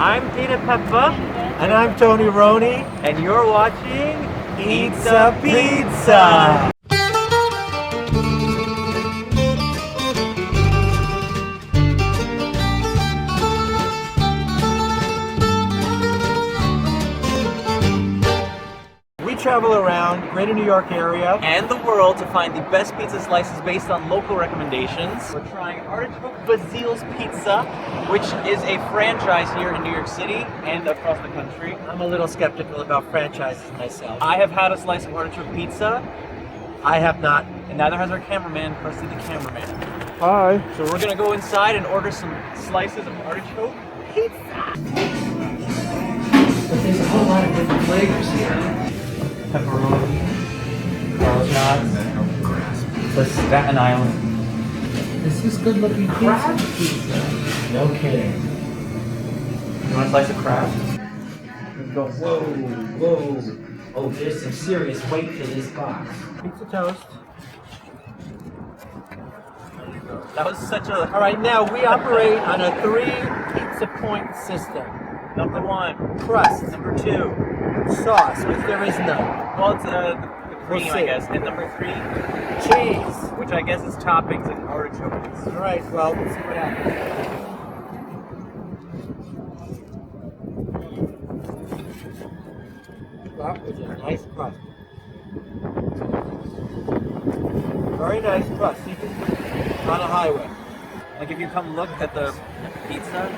I'm Peeta Peppa. And I'm Tony Roni. And you're watching Pizza Pizza! We travel around greater New York area and the world to find the best pizza slices based on local recommendations. We're trying Artichoke Basille's Pizza, which is a franchise here in New York City and across the country. I'm a little skeptical about franchises myself. I have had a slice of artichoke pizza. I have not. And neither has our cameraman, Crusty the Cameraman. Hi. So we're gonna go inside and order some slices of artichoke pizza. But there's a whole lot of different flavors here. Pepperoni, Carl Shots, The Staten Island. This is good looking pizza. No kidding. You want a slice of crab? Go, whoa, whoa. Oh, there's some serious weight to this box. Pizza toast. That was such a... All right, now we operate on a 3 pizza point system. Number 1. Crust. Number 2. Sauce, which there is none. Well, it's the cream, We'll I see. guess. And number 3, Cheese. which I guess is toppings and artichokes. All right, well, let's see what happens. That was a nice crust. Very nice crust, even on a highway. Like if you come look at the pizza,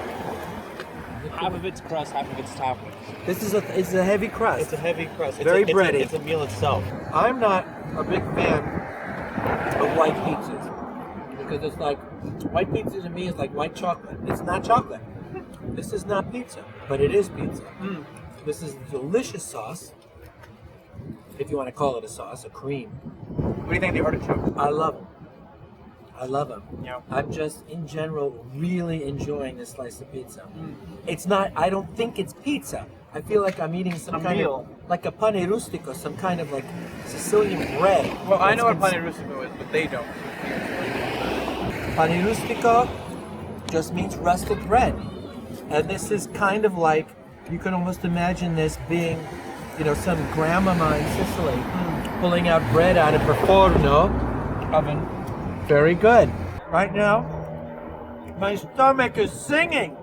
half of it's crust, half of it's toppings. It's a heavy crust. It's a heavy crust. Very bready. It's a meal itself. I'm not a big fan of white pizzas because it's like white pizza to me is like white chocolate. It's not chocolate. This is not pizza, but it is pizza. This is a delicious sauce, if you want to call it a sauce, a cream. What do you think of the artichoke? I love them. I love them. Yeah. I'm just, in general, really enjoying this slice of pizza. It's not, I don't think it's pizza. I feel like I'm eating some kind meal. of, like a pane rustico, some kind of like Sicilian bread. Well, I know what pane rustico is, but they don't. Pane rustico just means rustic bread. And this is kind of like, you can almost imagine this being, you know, some grandmama in Sicily pulling out bread out of her forno oven. Very good. Right now, my stomach is singing.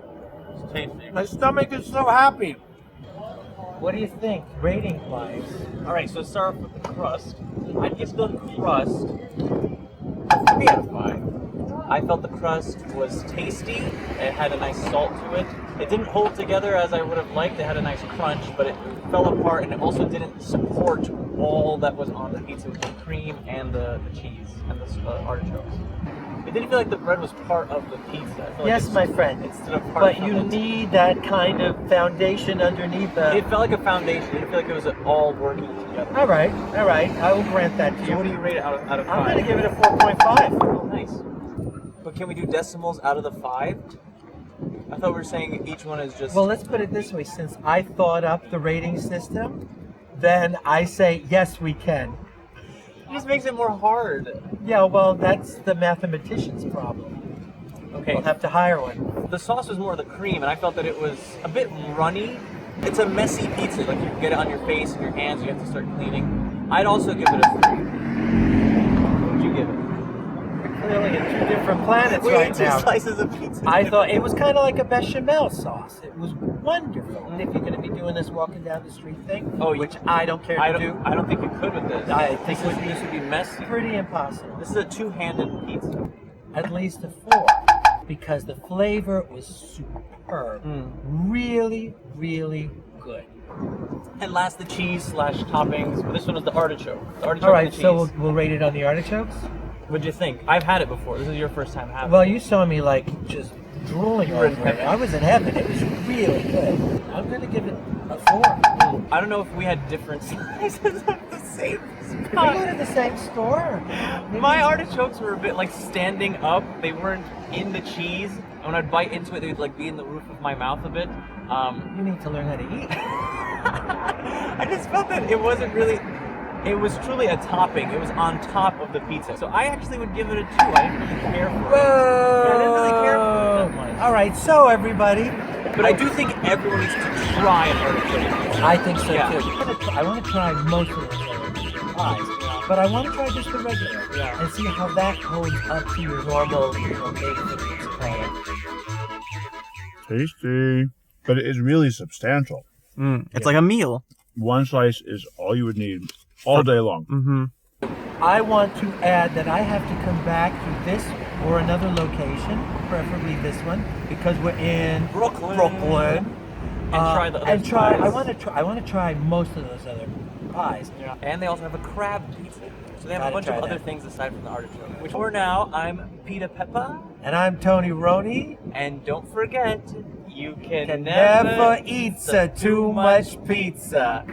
It's tasty. My stomach is so happy. What do you think, rating-wise? All right, so let's start off with the crust. I'd give the crust a 3 out of 5. I felt the crust was tasty. It had a nice salt to it. It didn't hold together as I would have liked. It had a nice crunch, but it fell apart, and it also didn't support all that was on the pizza with the cream and the cheese and the artichokes. It didn't feel like the bread was part of the pizza. I felt Yes, like my friend. It's still a part But of you it. need that kind of foundation underneath the... It felt like a foundation. It didn't feel like it was all working together. All right. I will grant that to So you. what do you rate it out of 5? I'm going to give it a 4.5. Oh, nice. But can we do decimals out of the 5? I thought we were saying each one is just... Well, let's put it this way. Since I thought up the rating system, then I say, yes, we can. It just makes it more hard. Yeah, well, that's the mathematician's problem. Okay. We'll have to hire one. The sauce was more the cream, and I felt that it was a bit runny. It's a messy pizza. Like, you get it on your face and your hands, you have to start cleaning. I'd also give it a 3. What would you give it? Clearly in 2 different planets We right ate 2 now. slices of pizza. I thought it was kind of like a bechamel sauce. It was wonderful. And if you're going to be doing this walking down the street thing, which I don't care to do, I don't think you could with this. I think this would be messy. pretty impossible. This is a 2-handed pizza. At least a 4, because the flavor was superb. Really, really good. And last, the cheese / toppings. But this one is the artichoke. The artichoke All right, and the cheese. so we'll rate it on the artichokes. What'd you think? I've had it before. This is your first time having it. Well, you saw me like just drooling You were in over it. heaven. I was in heaven. It was really good. I'm going to give it a 4. I don't know if we had different sizes of the same Did we go to the same store? My artichokes were a bit like standing up. They weren't in the cheese. And when I'd bite into it, they'd like be in the roof of my mouth a bit. You need to learn how to eat. I just felt that it wasn't really... It was truly a topping. It was on top of the pizza. So I actually would give it a 2. I didn't really care for it. Whoa! Yeah, I didn't really care for it that much. All right, so everybody, But I do think everyone needs to try an artichoke. I think so Yeah. too. I want to try most of those other pies, but I want to try just the regular and see how that holds up to your normal, baked pizza product. Tasty. But it is really substantial. It's like a meal. One slice is all you would need all day long. Mm-hmm. I want to add that I have to come back to this or another location, preferably this one, because we're in Brooklyn. And try the other and try. pies. I want to try most of those other pies. Yeah. And they also have a crab pizza. So they have Gotta a bunch of try other that. things aside from the artichoke. Which for now, I'm Peeta Peppa. And I'm Tony Roni. And don't forget, you can Can never eat too much pizza.